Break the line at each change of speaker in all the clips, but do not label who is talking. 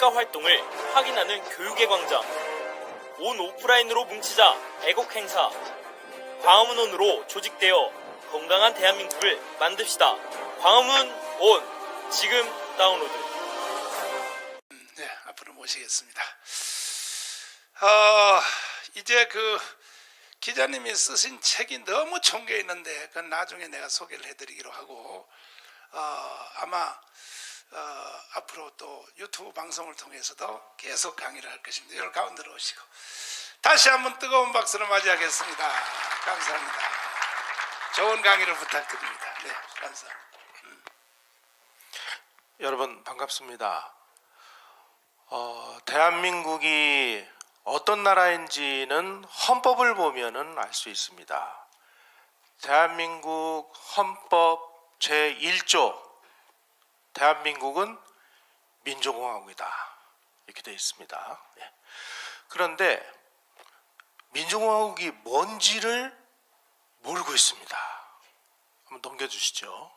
활동을 확인하는 교육의 광장. 온 오프라인으로 뭉치자 애국 행사. 광화문온으로 조직되어 건강한 대한민국을 만듭시다. 광화문 온 지금 다운로드.
네, 앞으로 모시겠습니다. 이제 기자님이 쓰신 책이 너무 총개 있는데 그건 나중에 내가 소개를 해드리기로 하고 아마 앞으로 또 유튜브 방송을 통해서도 계속 강의를 할 것입니다. 여기 가운데로 오시고 다시 한번 뜨거운 박수로 맞이하겠습니다. 감사합니다. 좋은 강의를 부탁드립니다. 네, 감사합니다.
여러분 반갑습니다. 대한민국이 어떤 나라인지는 헌법을 보면은 알 수 있습니다. 대한민국 헌법 제1조 대한민국은 민주공화국이다 이렇게 되어 있습니다. 그런데 민주공화국이 뭔지를 모르고 있습니다. 한번 넘겨주시죠.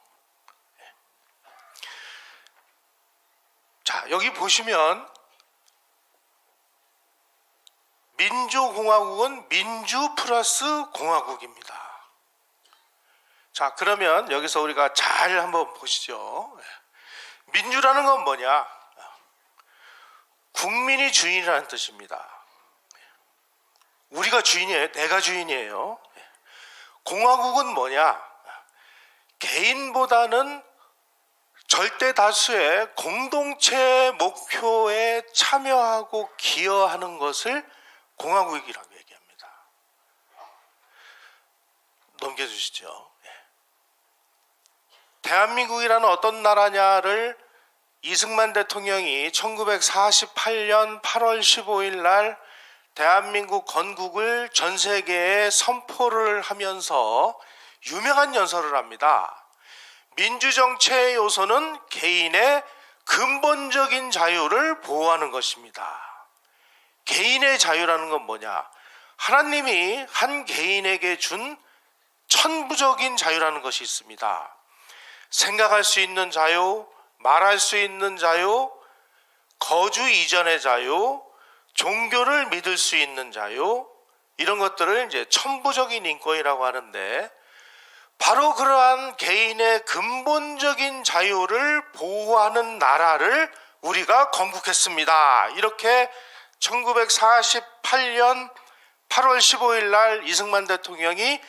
자, 여기 보시면 민주공화국은 민주 플러스 공화국입니다. 자, 그러면 여기서 우리가 잘 한번 보시죠. 민주라는 건 뭐냐? 국민이 주인이라는 뜻입니다. 우리가 주인이에요. 내가 주인이에요. 공화국은 뭐냐? 개인보다는 절대 다수의 공동체 목표에 참여하고 기여하는 것을 공화국이라고 얘기합니다. 넘겨주시죠. 대한민국이라는 어떤 나라냐를 이승만 대통령이 1948년 8월 15일 날 대한민국 건국을 전 세계에 선포를 하면서 유명한 연설을 합니다. 민주정체의 요소는 개인의 근본적인 자유를 보호하는 것입니다. 개인의 자유라는 건 뭐냐? 하나님이 한 개인에게 준 천부적인 자유라는 것이 있습니다. 생각할 수 있는 자유, 말할 수 있는 자유, 거주 이전의 자유, 종교를 믿을 수 있는 자유, 이런 것들을 이제 천부적인 인권이라고 하는데, 바로 그러한 개인의 근본적인 자유를 보호하는 나라를 우리가 건국했습니다. 이렇게 1948년 8월 15일 날 이승만 대통령이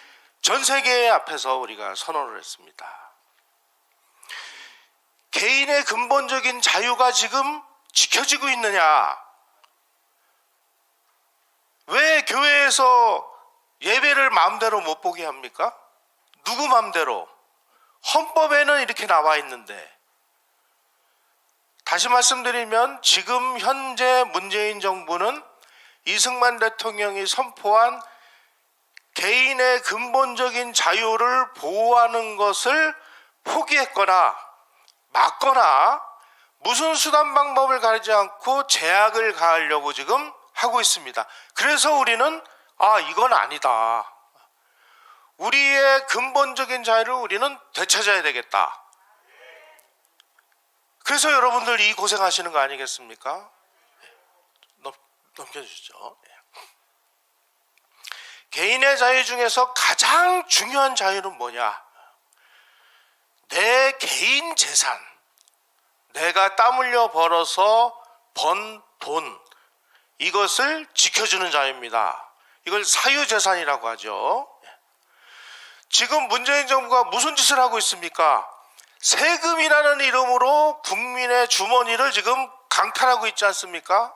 전 세계 앞에서 우리가 선언을 했습니다. 개인의 근본적인 자유가 지금 지켜지고 있느냐? 왜 교회에서 예배를 마음대로 못 보게 합니까? 누구 마음대로? 헌법에는 이렇게 나와 있는데. 다시 말씀드리면 지금 현재 문재인 정부는 이승만 대통령이 선포한 개인의 근본적인 자유를 보호하는 것을 포기했거나 막거나 무슨 수단 방법을 가리지 않고 제약을 가하려고 지금 하고 있습니다. 그래서 우리는 이건 아니다. 우리의 근본적인 자유를 우리는 되찾아야 되겠다. 그래서 여러분들 이 고생하시는 거 아니겠습니까? 넘겨주시죠. 개인의 자유 중에서 가장 중요한 자유는 뭐냐? 내 개인 재산, 내가 땀 흘려 벌어서 번 돈, 이것을 지켜주는 자유입니다. 이걸 사유재산이라고 하죠. 지금 문재인 정부가 무슨 짓을 하고 있습니까? 세금이라는 이름으로 국민의 주머니를 지금 강탈하고 있지 않습니까?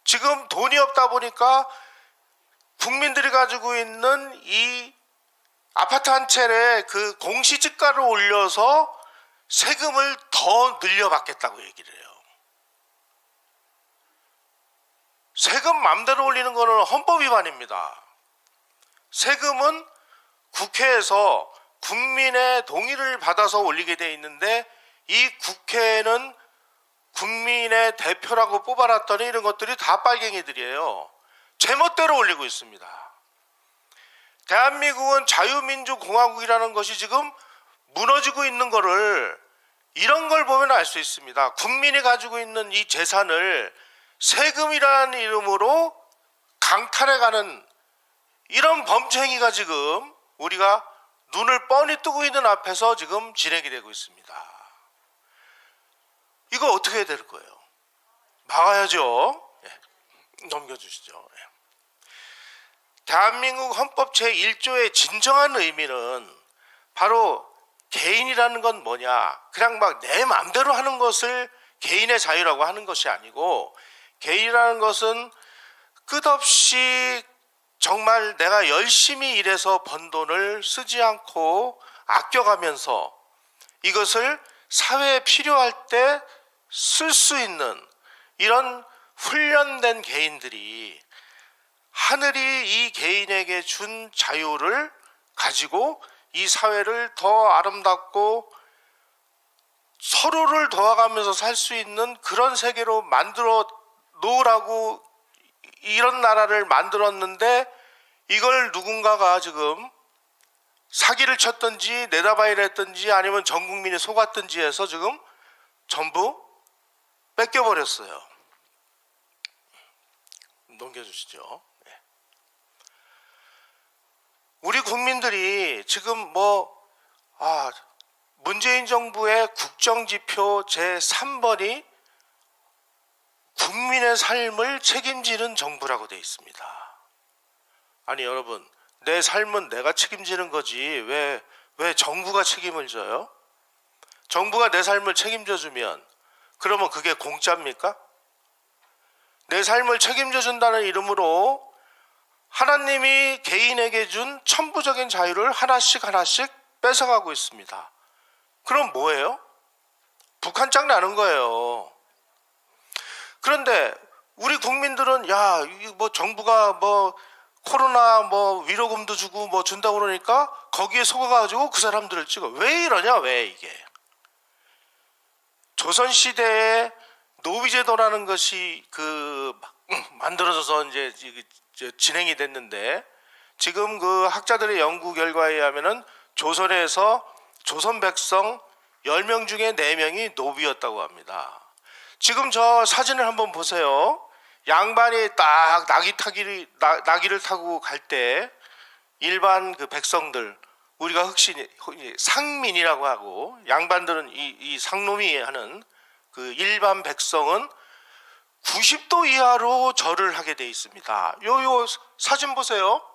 지금 돈이 없다 보니까 국민들이 가지고 있는 이 아파트 한 채에 그 공시지가를 올려서 세금을 더 늘려받겠다고 얘기를 해요. 세금 맘대로 올리는 거는 헌법 위반입니다. 세금은 국회에서 국민의 동의를 받아서 올리게 돼 있는데 이 국회에는 국민의 대표라고 뽑아놨더니 이런 것들이 다 빨갱이들이에요. 제멋대로 올리고 있습니다. 대한민국은 자유민주공화국이라는 것이 지금 무너지고 있는 거를 이런 걸 보면 알 수 있습니다. 국민이 가지고 있는 이 재산을 세금이라는 이름으로 강탈해가는 이런 범죄 행위가 지금 우리가 눈을 뻔히 뜨고 있는 앞에서 지금 진행이 되고 있습니다. 이거 어떻게 해야 될 거예요? 막아야죠. 넘겨주시죠. 대한민국 헌법 제1조의 진정한 의미는 바로 개인이라는 건 뭐냐, 그냥 막 내 마음대로 하는 것을 개인의 자유라고 하는 것이 아니고, 개인이라는 것은 끝없이 정말 내가 열심히 일해서 번 돈을 쓰지 않고 아껴가면서 이것을 사회에 필요할 때 쓸 수 있는 이런 훈련된 개인들이 하늘이 이 개인에게 준 자유를 가지고 이 사회를 더 아름답고 서로를 도와가면서 살 수 있는 그런 세계로 만들어 놓으라고 이런 나라를 만들었는데, 이걸 누군가가 지금 사기를 쳤든지 내다바이를 했든지 아니면 전 국민이 속았든지 해서 지금 전부 뺏겨버렸어요. 넘겨주시죠. 우리 국민들이 지금 문재인 정부의 국정지표 제3번이 국민의 삶을 책임지는 정부라고 되어 있습니다. 아니 여러분, 내 삶은 내가 책임지는 거지 왜 정부가 책임을 져요? 정부가 내 삶을 책임져 주면 그러면 그게 공짜입니까? 내 삶을 책임져 준다는 이름으로 하나님이 개인에게 준 천부적인 자유를 하나씩 뺏어가고 있습니다. 그럼 뭐예요? 북한장 나는 거예요. 그런데 우리 국민들은 정부가 코로나 위로금도 주고 준다고 그러니까 거기에 속아가지고 그 사람들을 찍어. 왜 이러냐? 왜 이게? 조선시대에 노비제도라는 것이 만들어져서 이제 진행이 됐는데, 지금 그 학자들의 연구 결과에 의하면은 조선에서 조선 백성 10명 중에 4명이 노비였다고 합니다. 지금 저 사진을 한번 보세요. 양반이 딱 나귀를 타고 갈 때 일반 그 백성들, 우리가 상민이라고 하고, 양반들은 이 상놈이 하는 그 일반 백성은 90도 이하로 절을 하게 돼 있습니다. 요 사진 보세요.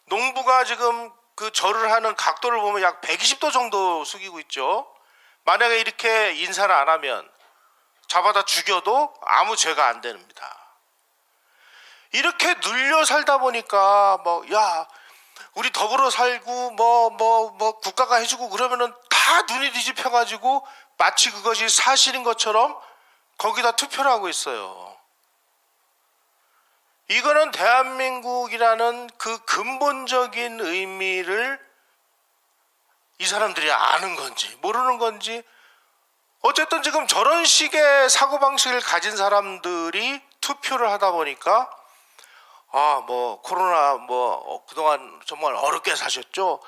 농부가 지금 그 절을 하는 각도를 보면 약 120도 정도 숙이고 있죠. 만약에 이렇게 인사를 안 하면 잡아다 죽여도 아무 죄가 안 됩니다. 이렇게 눌려 살다 보니까 우리 더불어 살고 국가가 해주고 그러면은 다 눈이 뒤집혀가지고 마치 그것이 사실인 것처럼 거기다 투표를 하고 있어요. 이거는 대한민국이라는 그 근본적인 의미를 이 사람들이 아는 건지 모르는 건지, 어쨌든 지금 저런 식의 사고방식을 가진 사람들이 투표를 하다 보니까 코로나 그동안 정말 어렵게 사셨죠.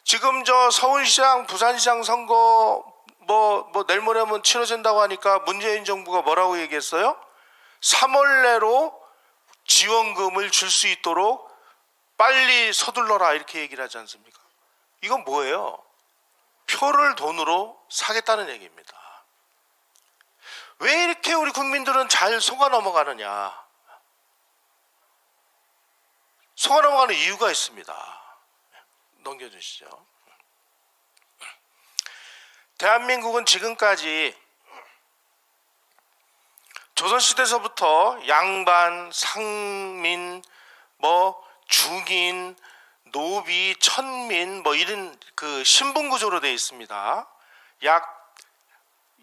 지금 저 서울시장 부산시장 선거 내일 모레면 치러진다고 하니까 문재인 정부가 뭐라고 얘기했어요? 3월 내로 지원금을 줄 수 있도록 빨리 서둘러라, 이렇게 얘기를 하지 않습니까? 이건 뭐예요? 표를 돈으로 사겠다는 얘기입니다. 왜 이렇게 우리 국민들은 잘 속아 넘어가느냐? 속아 넘어가는 이유가 있습니다. 넘겨주시죠. 대한민국은 지금까지 조선시대에서부터 양반, 상민, 중인, 노비, 천민 이런 그 신분구조로 되어 있습니다. 약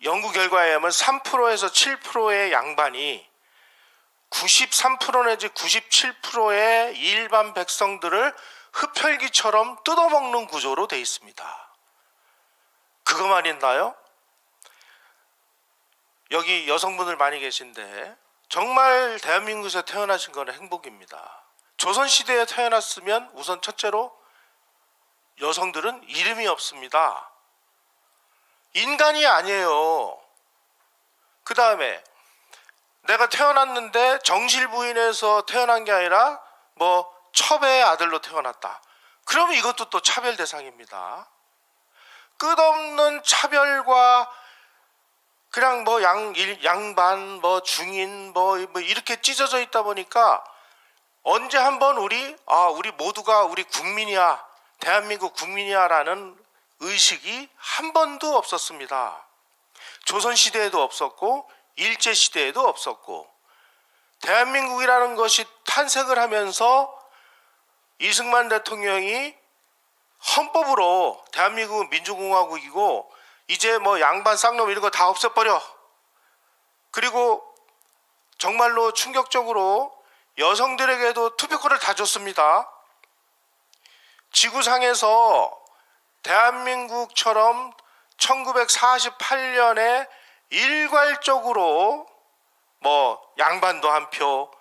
연구 결과에 의하면 3%에서 7%의 양반이 93% 내지 97%의 일반 백성들을 흡혈귀처럼 뜯어먹는 구조로 되어 있습니다. 그것만 있나요? 여기 여성분들 많이 계신데 정말 대한민국에서 태어나신 건 행복입니다. 조선시대에 태어났으면 우선 첫째로 여성들은 이름이 없습니다. 인간이 아니에요. 그 다음에 내가 태어났는데 정실부인에서 태어난 게 아니라 뭐 첩의 아들로 태어났다. 그러면 이것도 또 차별 대상입니다. 끝없는 차별과 그냥 뭐 양반, 뭐 중인, 뭐 이렇게 찢어져 있다 보니까 언제 한번 우리 모두가 우리 국민이야, 대한민국 국민이야라는 의식이 한 번도 없었습니다. 조선시대에도 없었고 일제시대에도 없었고, 대한민국이라는 것이 탄생을 하면서 이승만 대통령이 헌법으로 대한민국은 민주공화국이고 이제 뭐 양반 쌍놈 이런 거 다 없애버려. 그리고 정말로 충격적으로 여성들에게도 투표권을 다 줬습니다. 지구상에서 대한민국처럼 1948년에 일괄적으로 뭐 양반도 한 표,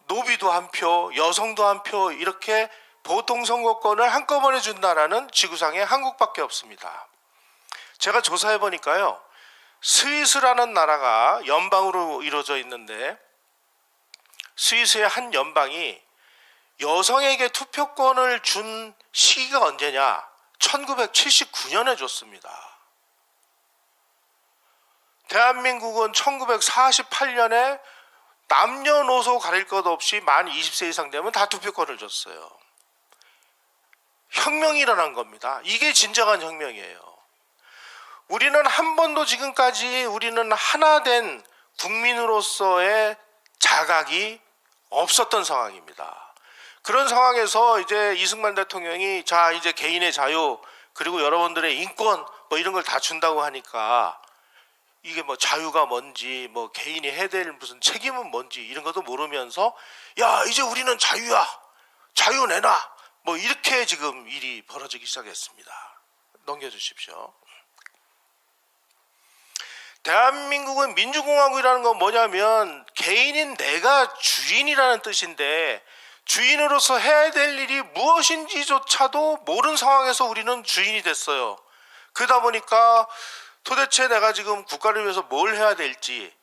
노비도 한 표, 여성도 한 표 이렇게 보통 선거권을 한꺼번에 준 나라는 지구상에 한국밖에 없습니다. 제가 조사해 보니까요, 스위스라는 나라가 연방으로 이루어져 있는데 스위스의 한 연방이 여성에게 투표권을 준 시기가 언제냐? 1979년에 줬습니다. 대한민국은 1948년에 남녀노소 가릴 것 없이 만 20세 이상 되면 다 투표권을 줬어요. 혁명이 일어난 겁니다. 이게 진정한 혁명이에요. 우리는 한 번도 지금까지 우리는 하나 된 국민으로서의 자각이 없었던 상황입니다. 그런 상황에서 이제 이승만 대통령이 자 이제 개인의 자유 그리고 여러분들의 인권 뭐 이런 걸 다 준다고 하니까 이게 뭐 자유가 뭔지 뭐 개인이 해야 될 무슨 책임은 뭔지 이런 것도 모르면서 야 이제 우리는 자유야, 자유 내놔 뭐 이렇게 지금 일이 벌어지기 시작했습니다. 넘겨주십시오. 대한민국은 민주공화국이라는 건 뭐냐면 개인인 내가 주인이라는 뜻인데 주인으로서 해야 될 일이 무엇인지조차도 모르는 상황에서 우리는 주인이 됐어요. 그러다 보니까 도대체 내가 지금 국가를 위해서 뭘 해야 될지,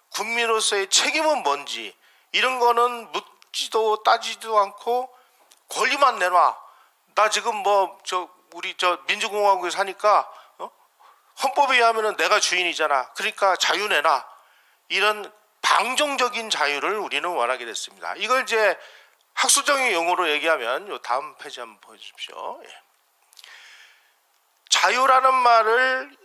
국민으로서의 책임은 뭔지 이런 거는 묻지도 따지도 않고 권리만 내놔. 나 지금 우리 민주공화국에 사니까 헌법에 의하면은 내가 주인이잖아. 그러니까 자유 내놔. 이런 방종적인 자유를 우리는 원하게 됐습니다. 이걸 이제 학술적인 용어로 얘기하면 요 다음 페이지 한번 보여주십시오. 예. 자유라는 말을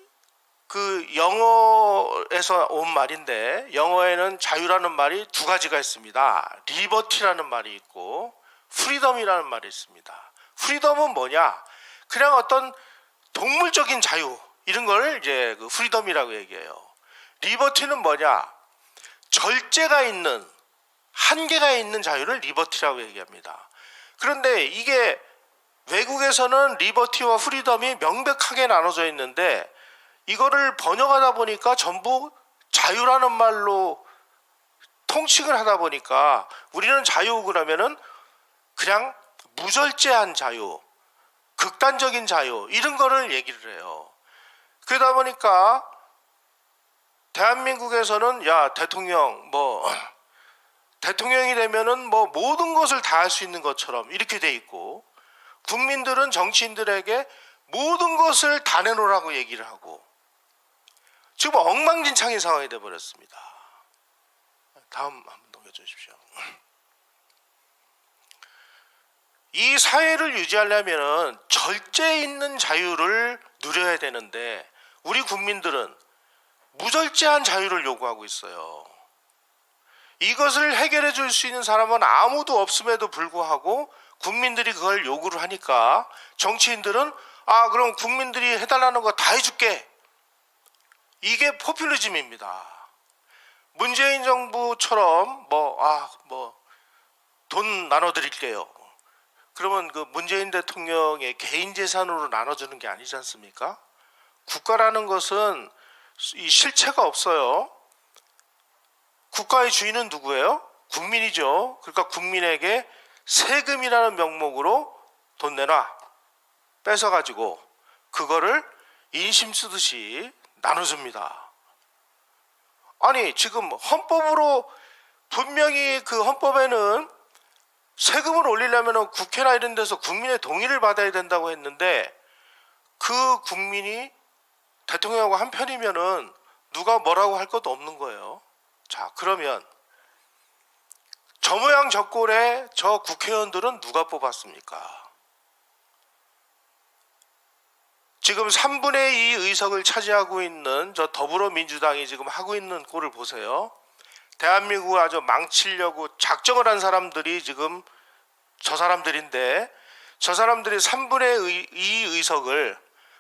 그 영어에서 온 말인데 영어에는 자유라는 말이 두 가지가 있습니다. 리버티라는 말이 있고 프리덤이라는 말이 있습니다. 프리덤은 뭐냐? 그냥 어떤 동물적인 자유 이런 걸 이제 그 프리덤이라고 얘기해요. 리버티는 뭐냐? 절제가 있는 한계가 있는 자유를 리버티라고 얘기합니다. 그런데 이게 외국에서는 리버티와 프리덤이 명백하게 나눠져 있는데 이거를 번역하다 보니까 전부 자유라는 말로 통칭을 하다 보니까 우리는 자유 그러면은 그냥 무절제한 자유, 극단적인 자유 이런 거를 얘기를 해요. 그러다 보니까 대한민국에서는 야 대통령 대통령이 되면은 뭐 모든 것을 다 할 수 있는 것처럼 이렇게 돼 있고 국민들은 정치인들에게 모든 것을 다 내놓으라고 얘기를 하고 지금 엉망진창인 상황이 돼버렸습니다. 다음 한번 넘겨주십시오. 이 사회를 유지하려면 절제 있는 자유를 누려야 되는데 우리 국민들은 무절제한 자유를 요구하고 있어요. 이것을 해결해 줄 수 있는 사람은 아무도 없음에도 불구하고 국민들이 그걸 요구를 하니까 정치인들은 그럼 국민들이 해달라는 거 다 해줄게. 이게 포퓰리즘입니다. 문재인 정부처럼 돈 나눠드릴게요. 그러면 그 문재인 대통령의 개인 재산으로 나눠주는 게 아니지 않습니까? 국가라는 것은 이 실체가 없어요. 국가의 주인은 누구예요? 국민이죠. 그러니까 국민에게 세금이라는 명목으로 돈 내놔 뺏어가지고 그거를 인심 쓰듯이 나눠줍니다. 아니 지금 헌법으로 분명히 그 헌법에는 세금을 올리려면 국회나 이런 데서 국민의 동의를 받아야 된다고 했는데 그 국민이 대통령하고 한편이면은 누가 뭐라고 할 것도 없는 거예요. 자, 그러면 저 모양 저 꼴에 저 국회의원들은 누가 뽑았습니까? 지금 3분의 2 의석을 차지하고 있는 저 더불어민주당이 지금 하고 있는 꼴을 보세요. 대한민국을 아주 망치려고 작정을 한 사람들이 지금 저 사람들인데 저 사람들이 3분의 2 의석을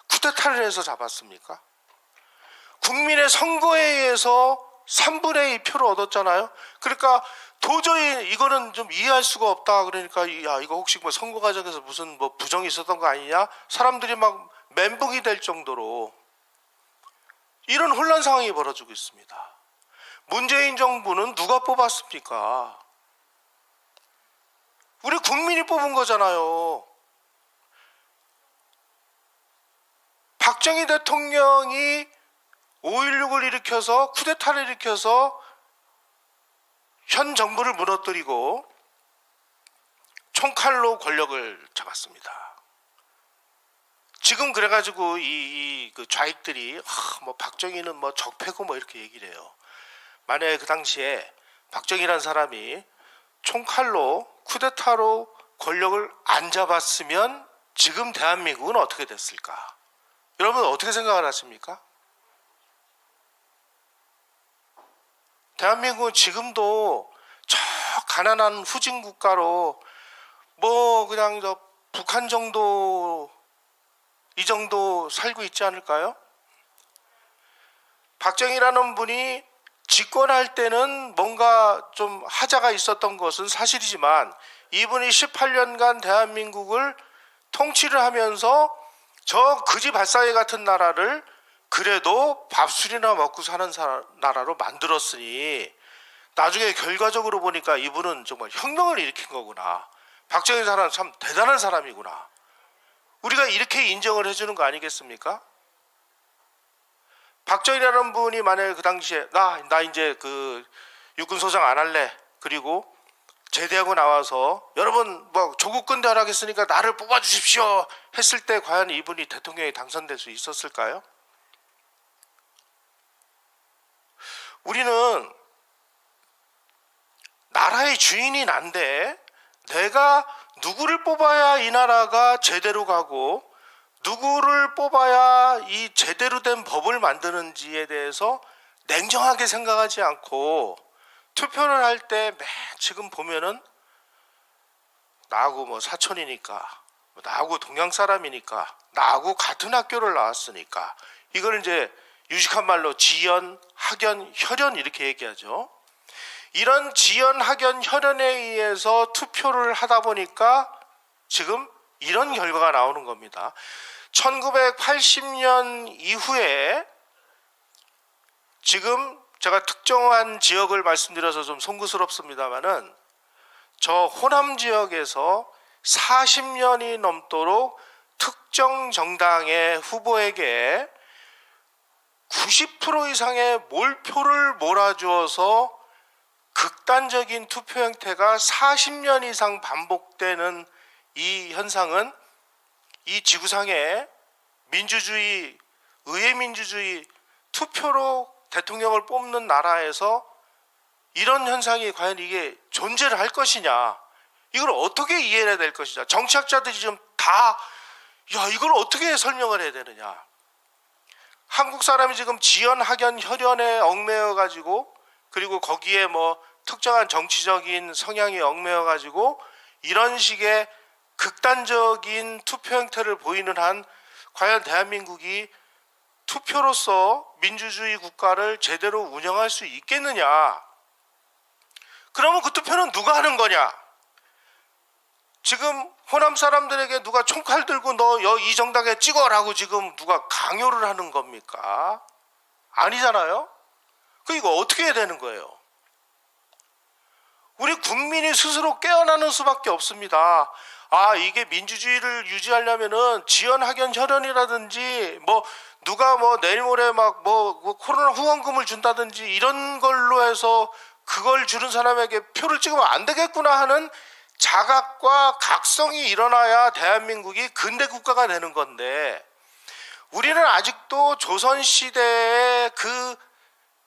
쿠데타를 해서 잡았습니까? 국민의 선거에 의해서 3분의 2 표를 얻었잖아요. 그러니까 도저히 이거는 좀 이해할 수가 없다. 그러니까 야 이거 혹시 뭐 선거 과정에서 무슨 뭐 부정이 있었던 거 아니냐? 사람들이 막 멘붕이 될 정도로 이런 혼란 상황이 벌어지고 있습니다. 문재인 정부는 누가 뽑았습니까? 우리 국민이 뽑은 거잖아요. 박정희 대통령이 5.16을 일으켜서 쿠데타를 일으켜서 현 정부를 무너뜨리고 총칼로 권력을 잡았습니다. 지금 그래가지고 그 좌익들이 뭐 박정희는 뭐 적폐고 뭐 이렇게 얘기를 해요. 만약에 그 당시에 박정희라는 사람이 총칼로 쿠데타로 권력을 안 잡았으면 지금 대한민국은 어떻게 됐을까? 여러분 어떻게 생각을 하십니까? 대한민국은 지금도 저 가난한 후진 국가로 뭐 그냥 저 북한 정도 이 정도 살고 있지 않을까요? 박정희라는 분이 집권할 때는 뭔가 좀 하자가 있었던 것은 사실이지만 이분이 18년간 대한민국을 통치를 하면서 저 그지 발사회 같은 나라를 그래도 밥술이나 먹고 사는 나라로 만들었으니 나중에 결과적으로 보니까 이분은 정말 혁명을 일으킨 거구나. 박정희 사람은 참 대단한 사람이구나. 우리가 이렇게 인정을 해주는 거 아니겠습니까? 박정희라는 분이 만약에 그 당시에 나 이제 그 육군소장 안 할래. 그리고 제대하고 나와서 여러분 뭐 조국 근대화하겠으니까 나를 뽑아주십시오 했을 때 과연 이분이 대통령이 당선될 수 있었을까요? 우리는 나라의 주인이 난데 내가 누구를 뽑아야 이 나라가 제대로 가고 누구를 뽑아야 이 제대로 된 법을 만드는지에 대해서 냉정하게 생각하지 않고 투표를 할 때 지금 보면은 나하고 뭐 사촌이니까 나하고 동양 사람이니까 나하고 같은 학교를 나왔으니까 이걸 이제 유식한 말로 지연, 학연, 혈연 이렇게 얘기하죠. 이런 지연, 학연, 혈연에 의해서 투표를 하다 보니까 지금 이런 결과가 나오는 겁니다. 1980년 이후에 지금 제가 특정한 지역을 말씀드려서 좀 송구스럽습니다만은 저 호남 지역에서 40년이 넘도록 특정 정당의 후보에게 90% 이상의 몰표를 몰아주어서 극단적인 투표 형태가 40년 이상 반복되는 이 현상은 이 지구상의 민주주의, 의회민주주의 투표로 대통령을 뽑는 나라에서 이런 현상이 과연 이게 존재를 할 것이냐, 이걸 어떻게 이해해야 될 것이냐. 정치학자들이 좀 다 이걸 어떻게 설명을 해야 되느냐. 한국 사람이 지금 지연, 학연, 혈연에 얽매여 가지고 그리고 거기에 뭐 특정한 정치적인 성향이 얽매여 가지고 이런 식의 극단적인 투표 형태를 보이는 한 과연 대한민국이 투표로서 민주주의 국가를 제대로 운영할 수 있겠느냐. 그러면 그 투표는 누가 하는 거냐. 지금 호남 사람들에게 누가 총칼 들고 너 이 정당에 찍어라고 지금 누가 강요를 하는 겁니까? 아니잖아요. 이거 어떻게 해야 되는 거예요? 우리 국민이 스스로 깨어나는 수밖에 없습니다. 이게 민주주의를 유지하려면은 지연, 학연, 혈연이라든지 뭐 누가 뭐 내일 모레 막 뭐 코로나 후원금을 준다든지 이런 걸로 해서 그걸 주는 사람에게 표를 찍으면 안 되겠구나 하는 자각과 각성이 일어나야 대한민국이 근대 국가가 되는 건데, 우리는 아직도 조선시대의 그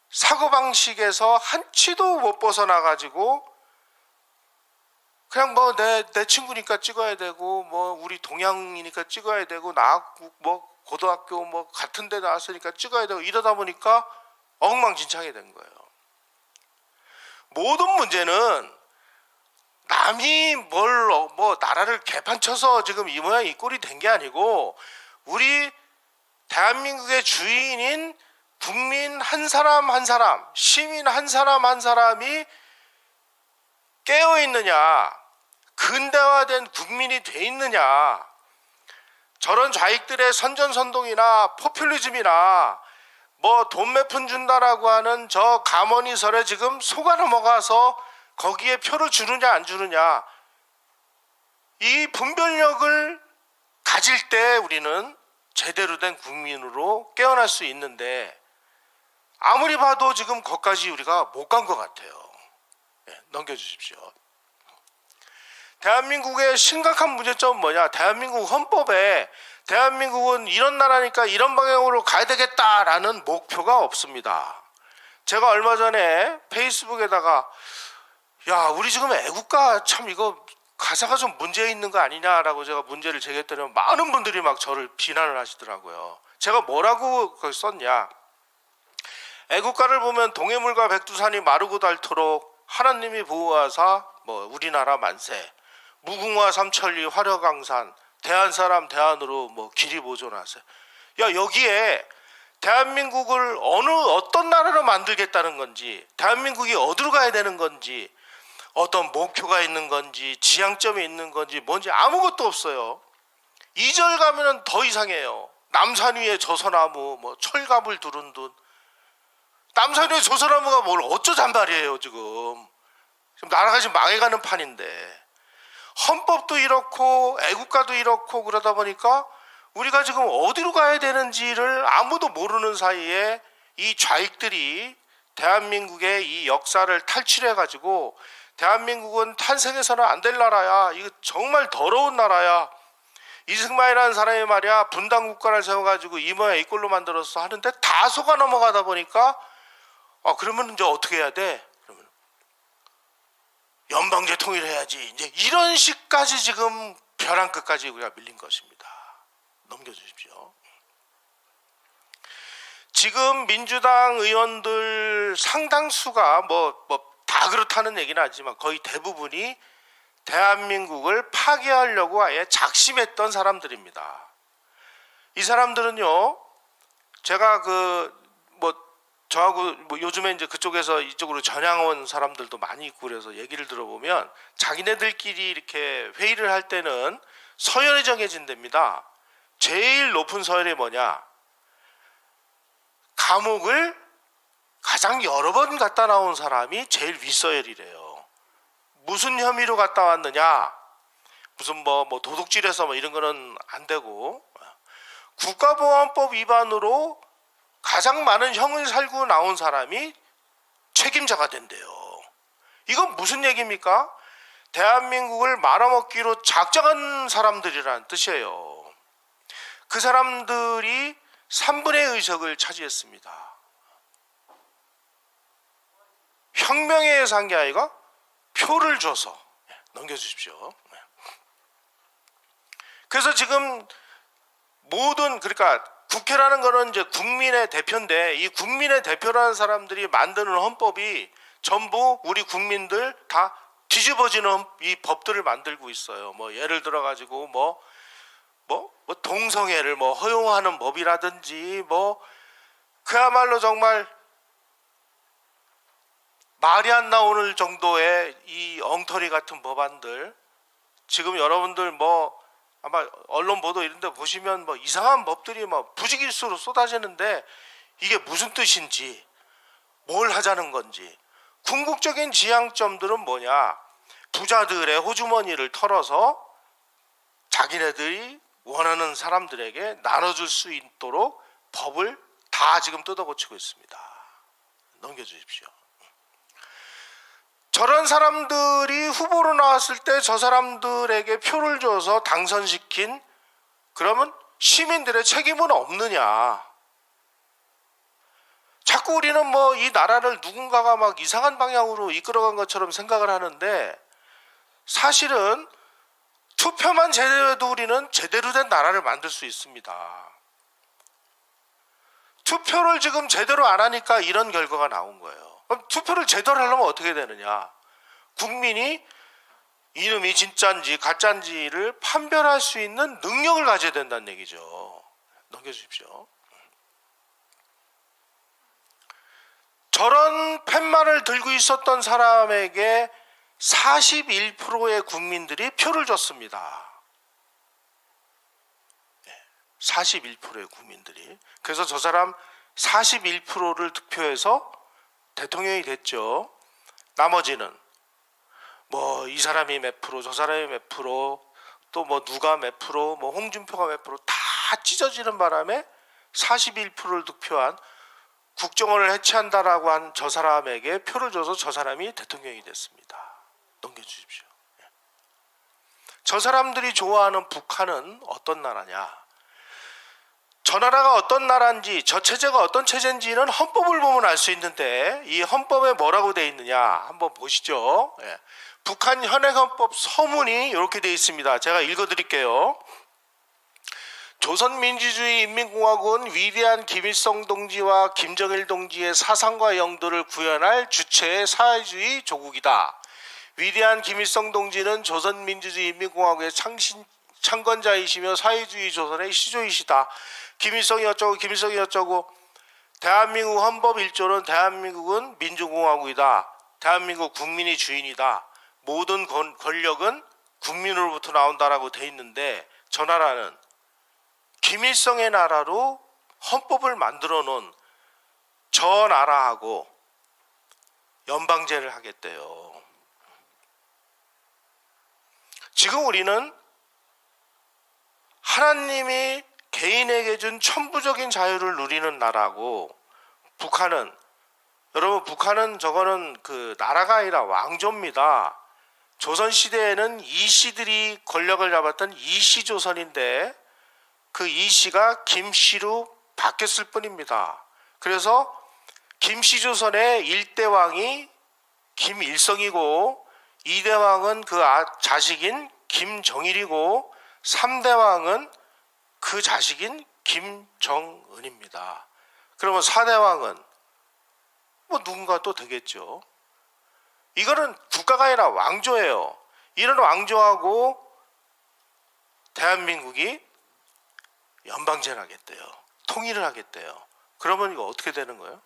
사고방식에서 한치도 못 벗어나가지고 그냥 뭐 내 친구니까 찍어야 되고, 뭐 우리 동양이니까 찍어야 되고, 나 뭐 고등학교 뭐 같은 데 나왔으니까 찍어야 되고, 이러다 보니까 엉망진창이 된 거예요. 모든 문제는 남이 뭐 나라를 개판쳐서 지금 이 모양 이 꼴이 된 게 아니고, 우리 대한민국의 주인인 국민 한 사람 한 사람, 시민 한 사람 한 사람이 깨어 있느냐, 근대화된 국민이 돼 있느냐, 저런 좌익들의 선전선동이나 포퓰리즘이나 뭐 돈 몇 푼 준다라고 하는 저 가머니설에 지금 속아 넘어가서 거기에 표를 주느냐 안 주느냐, 이 분별력을 가질 때 우리는 제대로 된 국민으로 깨어날 수 있는데, 아무리 봐도 지금 거기까지 우리가 못 간 것 같아요. 넘겨주십시오. 대한민국의 심각한 문제점은 뭐냐? 대한민국 헌법에 대한민국은 이런 나라니까 이런 방향으로 가야 되겠다라는 목표가 없습니다. 제가 얼마 전에 페이스북에다가 야, 우리 지금 애국가 참 이거 가사가 좀 문제 있는 거 아니냐라고 제가 문제를 제기했더니 많은 분들이 막 저를 비난을 하시더라고요. 제가 뭐라고 썼냐? 애국가를 보면 동해물과 백두산이 마르고 닳도록 하나님이 보호하사 뭐 우리나라 만세, 무궁화 삼천리 화려강산, 대한사람 대한으로 뭐 길이 보존하세. 야, 여기에 대한민국을 어떤 나라로 만들겠다는 건지, 대한민국이 어디로 가야 되는 건지, 어떤 목표가 있는 건지, 지향점이 있는 건지 뭔지 아무것도 없어요. 2절 가면은 더 이상해요. 남산 위에 조소나무, 뭐 철갑을 두른 듯. 남산 위에 조소나무가 뭘 어쩌잔 말이에요. 지금 나라가 지금 망해가는 판인데, 헌법도 이렇고 애국가도 이렇고 그러다 보니까 우리가 지금 어디로 가야 되는지를 아무도 모르는 사이에 이 좌익들이 대한민국의 이 역사를 탈취해가지고 대한민국은 탄생해서는 안 될 나라야, 이거 정말 더러운 나라야, 이승만이라는 사람이 말이야 분단국가를 세워가지고 이 모양 이 꼴로 만들었어 하는데 다 속아 넘어가다 보니까 그러면 이제 어떻게 해야 돼? 그러면 연방제 통일해야지, 이제 이런 식까지 지금 벼랑 끝까지 우리가 밀린 것입니다. 넘겨주십시오. 지금 민주당 의원들 상당수가 뭐 다 그렇다는 얘기는 아니지만 거의 대부분이 대한민국을 파괴하려고 아예 작심했던 사람들입니다. 이 사람들은요, 제가 저하고 요즘에 이제 그쪽에서 이쪽으로 전향 온 사람들도 많이 있고 그래서 얘기를 들어보면 자기네들끼리 이렇게 회의를 할 때는 서열이 정해진답니다. 제일 높은 서열이 뭐냐? 감옥을 가장 여러 번 갔다 나온 사람이 제일 윗서열이래요. 무슨 혐의로 갔다 왔느냐? 무슨 뭐 도둑질해서 뭐 이런 거는 안 되고, 국가보안법 위반으로 가장 많은 형을 살고 나온 사람이 책임자가 된대요. 이건 무슨 얘기입니까? 대한민국을 말아먹기로 작정한 사람들이라는 뜻이에요. 그 사람들이 3분의 의석을 차지했습니다. 혁명에 의해서 한 게 아니라 표를 줘서. 넘겨주십시오. 그래서 지금 그러니까 국회라는 거는 이제 국민의 대표인데, 이 국민의 대표라는 사람들이 만드는 헌법이 전부 우리 국민들 다 뒤집어지는 이 법들을 만들고 있어요. 뭐 예를 들어 가지고 뭐 동성애를 허용하는 법이라든지 그야말로 정말 말이 안 나오는 정도의 이 엉터리 같은 법안들, 지금 여러분들 아마 언론 보도 이런 데 보시면 이상한 법들이 부지기수로 쏟아지는데 이게 무슨 뜻인지, 뭘 하자는 건지. 궁극적인 지향점들은 뭐냐? 부자들의 호주머니를 털어서 자기네들이 원하는 사람들에게 나눠줄 수 있도록 법을 다 지금 뜯어고치고 있습니다. 넘겨주십시오. 저런 사람들이 후보로 나왔을 때 저 사람들에게 표를 줘서 당선시킨, 그러면 시민들의 책임은 없느냐? 자꾸 우리는 뭐 이 나라를 누군가가 막 이상한 방향으로 이끌어간 것처럼 생각을 하는데, 사실은 투표만 제대로 해도 우리는 제대로 된 나라를 만들 수 있습니다. 투표를 지금 제대로 안 하니까 이런 결과가 나온 거예요. 그럼 투표를 제대로 하려면 어떻게 되느냐? 국민이 이놈이 진짜인지 가짜인지를 판별할 수 있는 능력을 가져야 된다는 얘기죠. 넘겨주십시오. 저런 팻말을 들고 있었던 사람에게 41%의 국민들이 표를 줬습니다. 41%의 국민들이. 그래서 저 사람 41%를 득표해서 대통령이 됐죠. 나머지는 뭐 이 사람이 몇 프로, 저 사람이 몇 프로, 또 뭐 누가 몇 프로, 뭐 홍준표가 몇 프로 다 찢어지는 바람에 41%를 득표한, 국정원을 해체한다라고 한 저 사람에게 표를 줘서 저 사람이 대통령이 됐습니다. 넘겨주십시오. 저 사람들이 좋아하는 북한은 어떤 나라냐? 저 나라가 어떤 나라인지, 저 체제가 어떤 체제인지는 헌법을 보면 알 수 있는데, 이 헌법에 뭐라고 되어 있느냐 한번 보시죠. 북한 현행헌법 서문이 이렇게 되어 있습니다. 제가 읽어드릴게요. 조선민주주의 인민공화국은 위대한 김일성 동지와 김정일 동지의 사상과 영도를 구현할 주체의 사회주의 조국이다. 위대한 김일성 동지는 조선민주주의 인민공화국의 창건자이시며 사회주의 조선의 시조이시다. 김일성이 어쩌고 김일성이 어쩌고. 대한민국 헌법 1조는 대한민국은 민주공화국이다. 대한민국 국민이 주인이다. 모든 권력은 국민으로부터 나온다라고 돼 있는데, 저 나라는 김일성의 나라로 헌법을 만들어 놓은 저 나라하고 연방제를 하겠대요. 지금 우리는 하나님이 개인에게 준 천부적인 자유를 누리는 나라고, 북한은, 여러분 북한은 저거는 그 나라가 아니라 왕조입니다. 조선시대에는 이씨들이 권력을 잡았던 이씨조선인데 그 이씨가 김씨로 바뀌었을 뿐입니다. 그래서 김씨조선의 1대 왕이 김일성이고 2대 왕은 그 자식인 김정일이고 3대 왕은 그 자식인 김정은입니다. 그러면 4대 왕은 뭐 누군가 또 되겠죠. 이거는 국가가 아니라 왕조예요. 이런 왕조하고 대한민국이 연방제를 하겠대요. 통일을 하겠대요. 그러면 이거 어떻게 되는 거예요?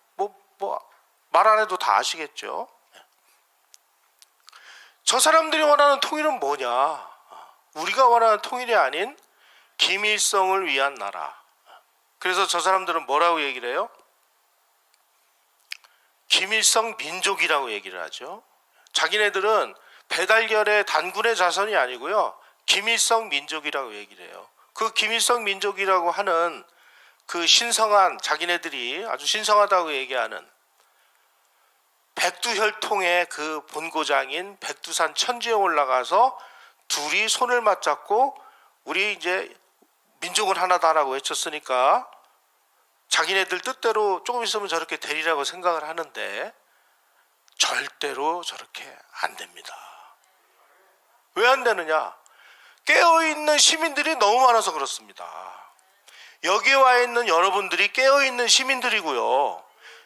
말 안 해도 다 아시겠죠. 저 사람들이 원하는 통일은 뭐냐? 우리가 원하는 통일이 아닌 김일성을 위한 나라. 그래서 저 사람들은 뭐라고 얘기를 해요? 김일성 민족이라고 얘기를 하죠. 자기네들은 배달결의 단군의 자손이 아니고요, 김일성 민족이라고 얘기를 해요. 그 김일성 민족이라고 하는 그 신성한, 자기네들이 아주 신성하다고 얘기하는 백두혈통의 그 본고장인 백두산 천지에 올라가서 둘이 손을 맞잡고 우리 이제 민족은 하나다라고 외쳤으니까 자기네들 뜻대로 조금 있으면 저렇게 되리라고 생각을 하는데 절대로 저렇게 안 됩니다. 왜 안 되느냐? 깨어있는 시민들이 너무 많아서 그렇습니다. 여기 와 있는 여러분들이 깨어있는 시민들이고요,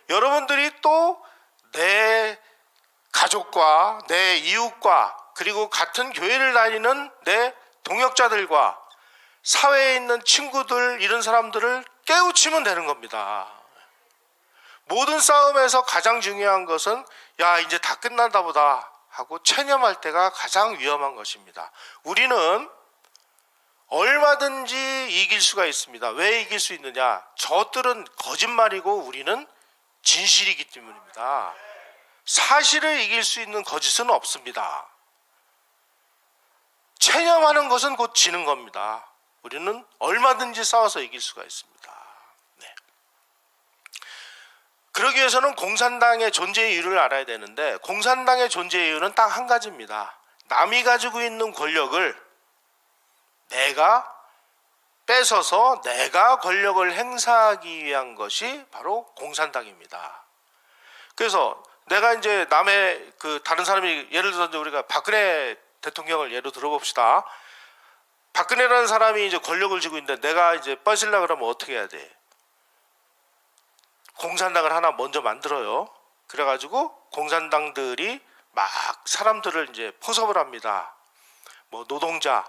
여러분들이 또 내 가족과 내 이웃과 그리고 같은 교회를 다니는 내 동역자들과 사회에 있는 친구들, 이런 사람들을 깨우치면 되는 겁니다. 모든 싸움에서 가장 중요한 것은 야 이제 다 끝난다 보다 하고 체념할 때가 가장 위험한 것입니다. 우리는 얼마든지 이길 수가 있습니다. 왜 이길 수 있느냐? 저들은 거짓말이고 우리는 진실이기 때문입니다. 사실을 이길 수 있는 거짓은 없습니다. 체념하는 것은 곧 지는 겁니다. 우리는 얼마든지 싸워서 이길 수가 있습니다. 네. 그러기 위해서는 공산당의 존재 이유를 알아야 되는데, 공산당의 존재 이유는 딱 한 가지입니다. 남이 가지고 있는 권력을 내가 뺏어서 내가 권력을 행사하기 위한 것이 바로 공산당입니다. 그래서 내가 이제 남의 다른 사람이, 예를 들어서 우리가 박근혜 대통령을 예로 들어봅시다. 박근혜라는 사람이 이제 권력을 쥐고 있는데 내가 이제 뺏으려고 그러면 어떻게 해야 돼? 공산당을 하나 먼저 만들어요. 그래가지고 공산당들이 막 사람들을 이제 포섭을 합니다. 뭐 노동자,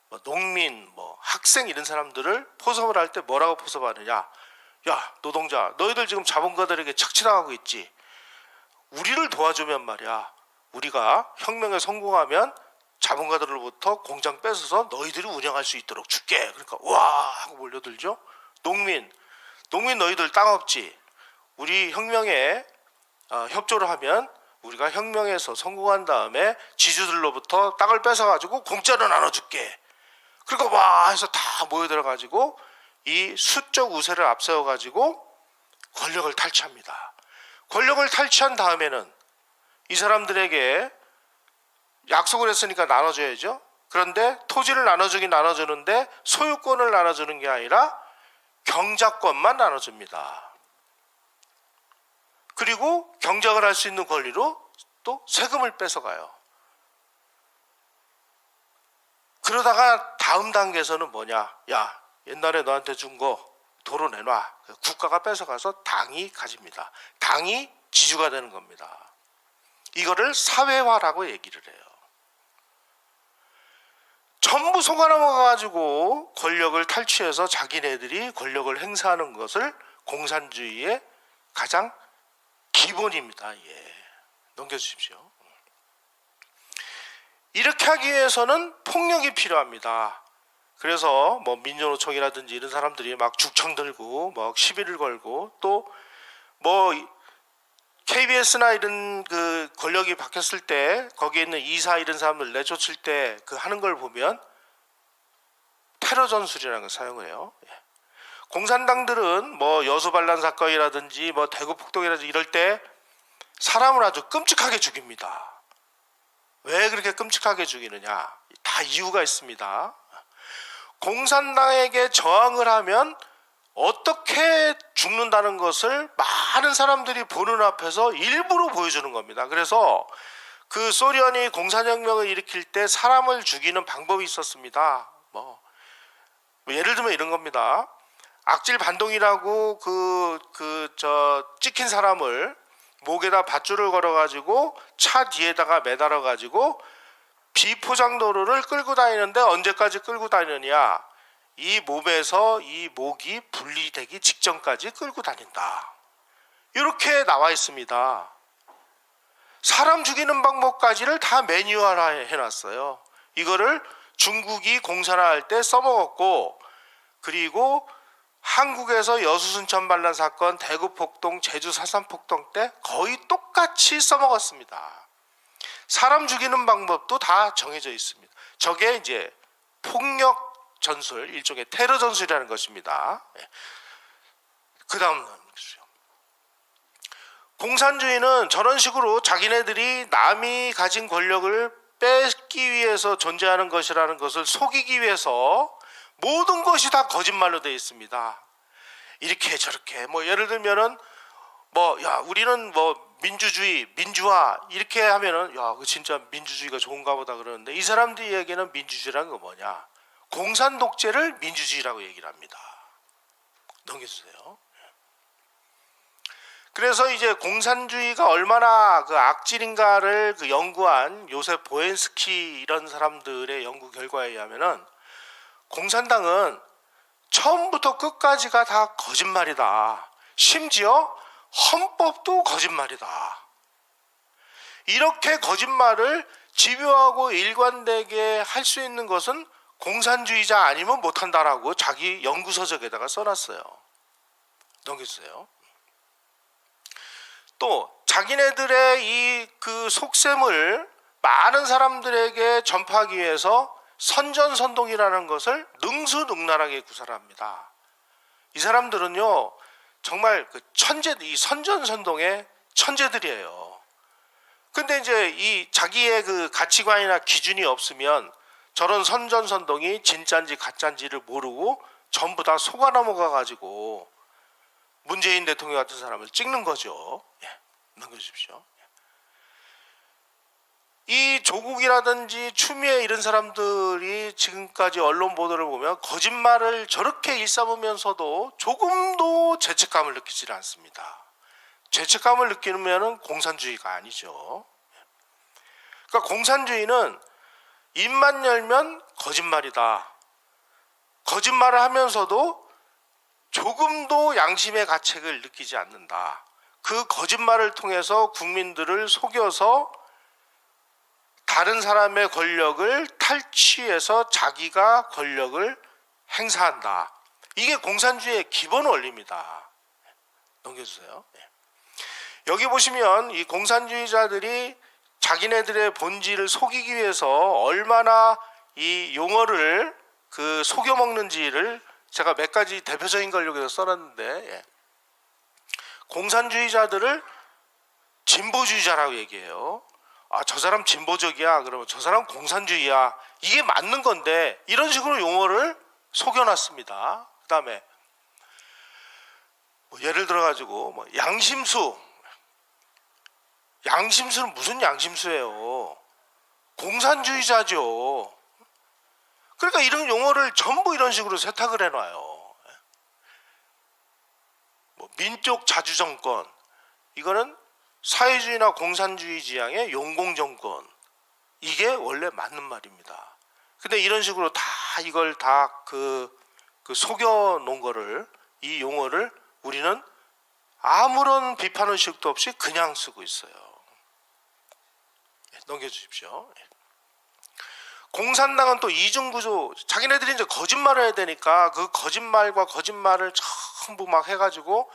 뭐 농민, 뭐 학생 이런 사람들을 포섭을 할 때 뭐라고 포섭하느냐? 야, 노동자, 너희들 지금 자본가들에게 착취당하고 있지? 우리를 도와주면 말이야, 우리가 혁명에 성공하면 자본가들로부터 공장 뺏어서 너희들이 운영할 수 있도록 줄게. 그러니까 와 하고 몰려들죠. 농민 너희들 땅 없지? 우리 혁명에 협조를 하면 우리가 혁명에서 성공한 다음에 지주들로부터 땅을 뺏어가지고 공짜로 나눠줄게. 그러니까 와 해서 다 모여들어가지고 이 수적 우세를 앞세워가지고 권력을 탈취합니다. 권력을 탈취한 다음에는 이 사람들에게 약속을 했으니까 나눠줘야죠. 그런데 토지를 나눠주긴 나눠주는데 소유권을 나눠주는 게 아니라 경작권만 나눠줍니다. 그리고 경작을 할 수 있는 권리로 또 세금을 뺏어가요. 그러다가 다음 단계에서는 뭐냐? 야, 옛날에 너한테 준 거 도로 내놔. 국가가 뺏어가서 당이 가집니다. 당이 지주가 되는 겁니다. 이거를 사회화라고 얘기를 해요. 전부 속아넘어가지고 권력을 탈취해서 자기네들이 권력을 행사하는 것을 공산주의의 가장 기본입니다. 예. 넘겨주십시오. 이렇게 하기 위해서는 폭력이 필요합니다. 그래서 뭐 민주노총이라든지 이런 사람들이 막 죽청 들고 막 시비를 걸고 또 뭐 KBS나 이런 권력이 바뀌었을 때 거기에 있는 이사 이런 사람들 내쫓을 때 하는 걸 보면 테러 전술이라는 걸 사용을 해요. 예. 공산당들은 뭐 여수반란 사건이라든지 뭐 대구 폭동이라든지 이럴 때 사람을 아주 끔찍하게 죽입니다. 왜 그렇게 끔찍하게 죽이느냐? 다 이유가 있습니다. 공산당에게 저항을 하면 어떻게 죽는다는 것을 많은 사람들이 보는 앞에서 일부러 보여주는 겁니다. 그래서 소련이 공산혁명을 일으킬 때 사람을 죽이는 방법이 있었습니다. 뭐 예를 들면 이런 겁니다. 악질 반동이라고 찍힌 사람을 목에다 밧줄을 걸어가지고 차 뒤에다가 매달아가지고 비포장도로를 끌고 다니는데 언제까지 끌고 다니느냐? 이 몸에서 이 목이 분리되기 직전까지 끌고 다닌다. 이렇게 나와 있습니다. 사람 죽이는 방법까지를 다 매뉴얼화 해놨어요. 이거를 중국이 공산화할 때 써먹었고, 그리고 한국에서 여수순천 반란 사건, 대구 폭동, 제주 사산 폭동 때 거의 똑같이 써먹었습니다. 사람 죽이는 방법도 다 정해져 있습니다. 저게 이제 폭력 전술, 일종의 테러 전술이라는 것입니다. 그 다음 공산주의는 저런 식으로 자기네들이 남이 가진 권력을 뺏기 위해서 존재하는 것이라는 것을 속이기 위해서 모든 것이 다 거짓말로 되어 있습니다. 이렇게 저렇게 뭐 예를 들면은 우리는 민주주의, 민주화 이렇게 하면은 진짜 민주주의가 좋은가 보다 그러는데 이 사람들에게는 민주주의라는 건 뭐냐? 공산 독재를 민주주의라고 얘기를 합니다. 넘겨주세요. 그래서 이제 공산주의가 얼마나 악질인가를 연구한 요셉 보엔스키 이런 사람들의 연구 결과에 의하면은 공산당은 처음부터 끝까지가 다 거짓말이다. 심지어 헌법도 거짓말이다. 이렇게 거짓말을 집요하고 일관되게 할 수 있는 것은 공산주의자 아니면 못한다라고 자기 연구서적에다가 써놨어요. 넘겨주세요. 또 자기네들의 이 속셈을 많은 사람들에게 전파하기 위해서 선전선동이라는 것을 능수능란하게 구사합니다. 이 사람들은요 정말 그 이 선전선동의 천재들이에요. 근데 이제 이 자기의 그 가치관이나 기준이 없으면 저런 선전선동이 진짜인지 가짜인지를 모르고 전부 다 속아 넘어가 가지고 문재인 대통령 같은 사람을 찍는 거죠. 예, 넘겨주십시오. 이 조국이라든지 추미애 이런 사람들이 지금까지 언론 보도를 보면 거짓말을 저렇게 일삼으면서도 조금도 죄책감을 느끼지 않습니다. 죄책감을 느끼면 공산주의가 아니죠. 그러니까 공산주의는 입만 열면 거짓말이다. 거짓말을 하면서도 조금도 양심의 가책을 느끼지 않는다. 그 거짓말을 통해서 국민들을 속여서 다른 사람의 권력을 탈취해서 자기가 권력을 행사한다. 이게 공산주의의 기본 원리입니다. 넘겨주세요. 여기 보시면 이 공산주의자들이 자기네들의 본질을 속이기 위해서 얼마나 이 용어를 그 속여먹는지를 제가 몇 가지 대표적인 걸 여기서 써놨는데, 공산주의자들을 진보주의자라고 얘기해요. 아, 저 사람 진보적이야. 그러면 저 사람 공산주의야. 이게 맞는 건데 이런 식으로 용어를 속여놨습니다. 그 다음에 예를 들어가지고 양심수. 양심수는 무슨 양심수예요? 공산주의자죠. 그러니까 이런 용어를 전부 이런 식으로 세탁을 해놔요. 민족 자주정권, 이거는 사회주의나 공산주의 지향의 용공정권, 이게 원래 맞는 말입니다. 근데 이런 식으로 다 이걸 다 속여 놓은 거를, 이 용어를 우리는 아무런 비판 의식도 없이 그냥 쓰고 있어요. 넘겨주십시오. 공산당은 또 이중구조, 자기네들이 이제 거짓말을 해야 되니까 그 거짓말과 거짓말을 전부 막 해가지고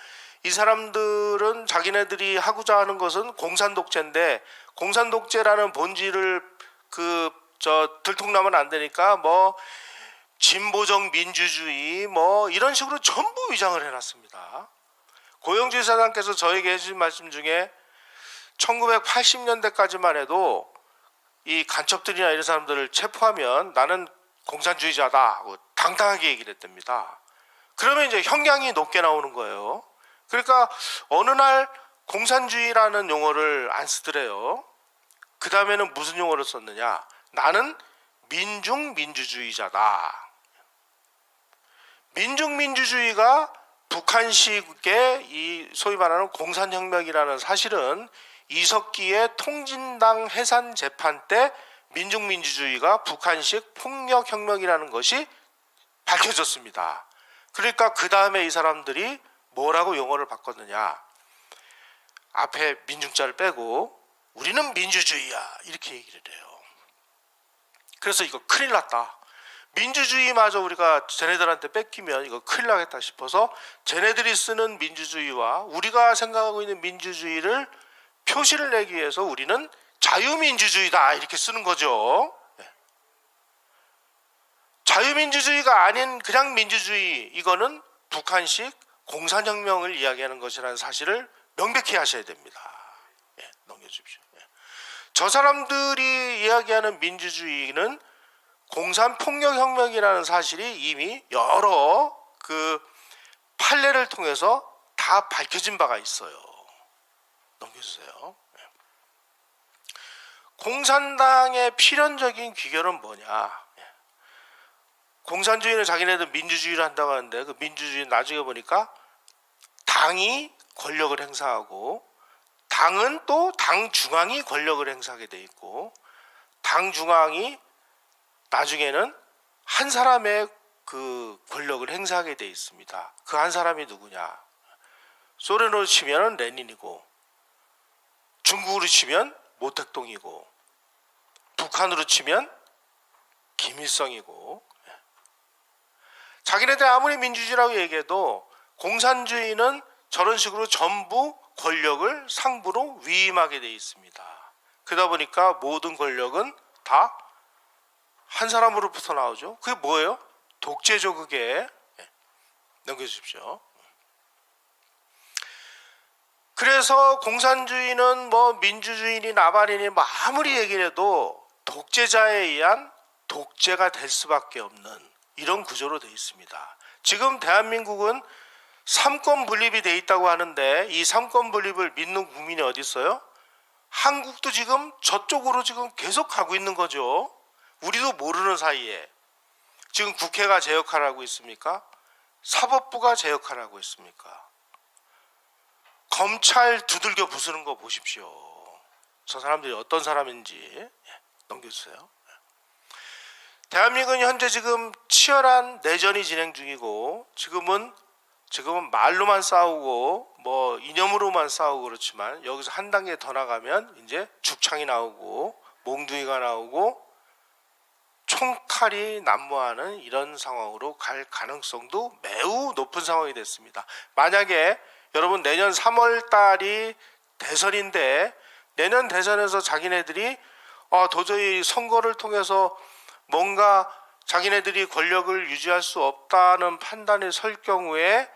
이 사람들은 자기네들이 하고자 하는 것은 공산독재인데, 공산독재라는 본질을 들통나면 안 되니까 진보적 민주주의 이런 식으로 전부 위장을 해놨습니다. 고영주 사장께서 저에게 해주신 말씀 중에 1980년대까지만 해도 이 간첩들이나 이런 사람들을 체포하면 나는 공산주의자다 하고 당당하게 얘기를 했답니다. 그러면 이제 형량이 높게 나오는 거예요. 그러니까 어느 날 공산주의라는 용어를 안 쓰더래요. 그 다음에는 무슨 용어를 썼느냐? 나는 민중민주주의자다. 민중민주주의가 북한식의 이 소위 말하는 공산혁명이라는 사실은 이석기의 통진당 해산 재판 때 민중민주주의가 북한식 폭력혁명이라는 것이 밝혀졌습니다. 그러니까 그 다음에 이 사람들이 뭐라고 용어를 바꿨느냐? 앞에 민중자를 빼고 우리는 민주주의야 이렇게 얘기를 해요. 그래서 이거 큰일 났다. 민주주의마저 우리가 쟤네들한테 뺏기면 이거 큰일 나겠다 싶어서 쟤네들이 쓰는 민주주의와 우리가 생각하고 있는 민주주의를 표시를 내기 위해서 우리는 자유민주주의다 이렇게 쓰는 거죠. 자유민주주의가 아닌 그냥 민주주의, 이거는 북한식 공산혁명을 이야기하는 것이라는 사실을 명백히 하셔야 됩니다. 넘겨주십시오. 저 사람들이 이야기하는 민주주의는 공산폭력혁명이라는 사실이 이미 여러 판례를 통해서 다 밝혀진 바가 있어요. 넘겨주세요. 공산당의 필연적인 귀결은 뭐냐? 공산주의는 자기네들 민주주의를 한다고 하는데 그 민주주의 나중에 보니까 당이 권력을 행사하고 당은 또 당 중앙이 권력을 행사하게 돼 있고 당 중앙이 나중에는 한 사람의 그 권력을 행사하게 돼 있습니다. 그 한 사람이 누구냐? 소련으로 치면 레닌이고 중국으로 치면 모택동이고 북한으로 치면 김일성이고, 자기네들 아무리 민주주의라고 얘기해도 공산주의는 저런 식으로 전부 권력을 상부로 위임하게 돼 있습니다. 그러다 보니까 모든 권력은 다 한 사람으로부터 나오죠. 그게 뭐예요? 독재죠. 그게. 넘겨주십시오. 그래서 공산주의는 뭐 민주주의니 나발이니 뭐 아무리 얘기를 해도 독재자에 의한 독재가 될 수밖에 없는 이런 구조로 되어 있습니다. 지금 대한민국은 삼권 분립이 돼 있다고 하는데 이 삼권 분립을 믿는 국민이 어디 있어요? 한국도 지금 저쪽으로 지금 계속 가고 있는 거죠. 우리도 모르는 사이에 지금 국회가 제 역할을 하고 있습니까? 사법부가 제 역할을 하고 있습니까? 검찰 두들겨 부수는 거 보십시오. 저 사람들이 어떤 사람인지 넘겨주세요. 대한민국은 현재 지금 치열한 내전이 진행 중이고 지금은 말로만 싸우고 뭐 이념으로만 싸우고 그렇지만 여기서 한 단계 더 나가면 이제 죽창이 나오고 몽둥이가 나오고 총칼이 난무하는 이런 상황으로 갈 가능성도 매우 높은 상황이 됐습니다. 만약에 여러분 내년 3월 달이 대선인데 내년 대선에서 자기네들이 도저히 선거를 통해서 뭔가 자기네들이 권력을 유지할 수 없다는 판단이 설 경우에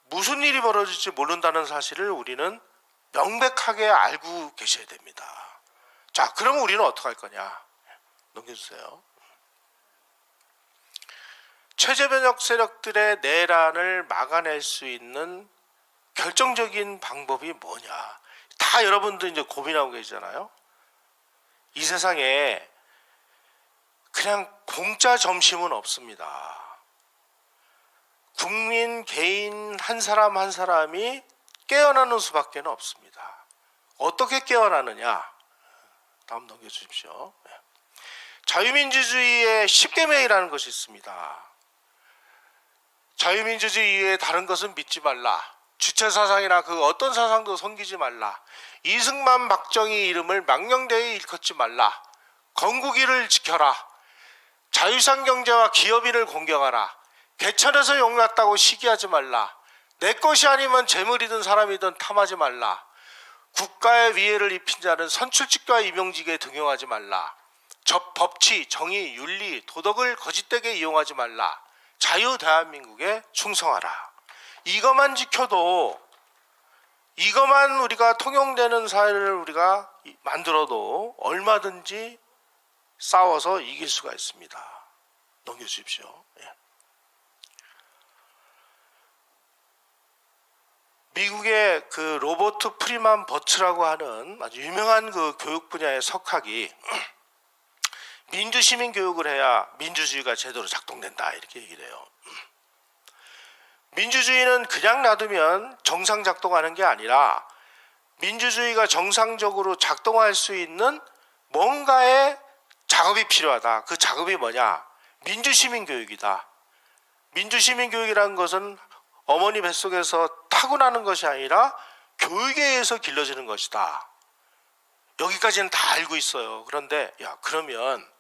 무슨 일이 벌어질지 모른다는 사실을 우리는 명백하게 알고 계셔야 됩니다. 자, 그러면 우리는 어떻게 할 거냐? 넘겨주세요. 체제변혁 세력들의 내란을 막아낼 수 있는 결정적인 방법이 뭐냐? 다 여러분들 이제 고민하고 계시잖아요. 이 세상에 그냥 공짜 점심은 없습니다. 국민 개인 한 사람 한 사람이 깨어나는 수밖에 없습니다. 어떻게 깨어나느냐? 다음 넘겨주십시오. 자유민주주의의 10계명이라는 것이 있습니다. 자유민주주의 이외에 다른 것은 믿지 말라. 주체사상이나 그 어떤 사상도 섬기지 말라. 이승만 박정희 이름을 망령되이 일컫지 말라. 건국이를 지켜라. 자유상 경제와 기업인을 공경하라. 개천에서 용났다고 시기하지 말라. 내 것이 아니면 재물이든 사람이든 탐하지 말라. 국가의 위해를 입힌 자는 선출직과 임용직에 등용하지 말라. 법치, 정의, 윤리, 도덕을 거짓되게 이용하지 말라. 자유 대한민국에 충성하라. 이것만 지켜도 이것만 우리가 통용되는 사회를 우리가 만들어도 얼마든지 싸워서 이길 수가 있습니다. 넘겨주십시오. 미국의 그 로버트 프리만 버츠라고 하는 아주 유명한 그 교육 분야의 석학이 민주시민 교육을 해야 민주주의가 제대로 작동된다 이렇게 얘기를 해요. 민주주의는 그냥 놔두면 정상 작동하는 게 아니라 민주주의가 정상적으로 작동할 수 있는 뭔가의 작업이 필요하다. 그 작업이 뭐냐? 민주시민 교육이다. 민주시민 교육이라는 것은 어머니 뱃속에서 타고나는 것이 아니라 교육에 의해서 길러지는 것이다. 여기까지는 다 알고 있어요. 그런데 그러면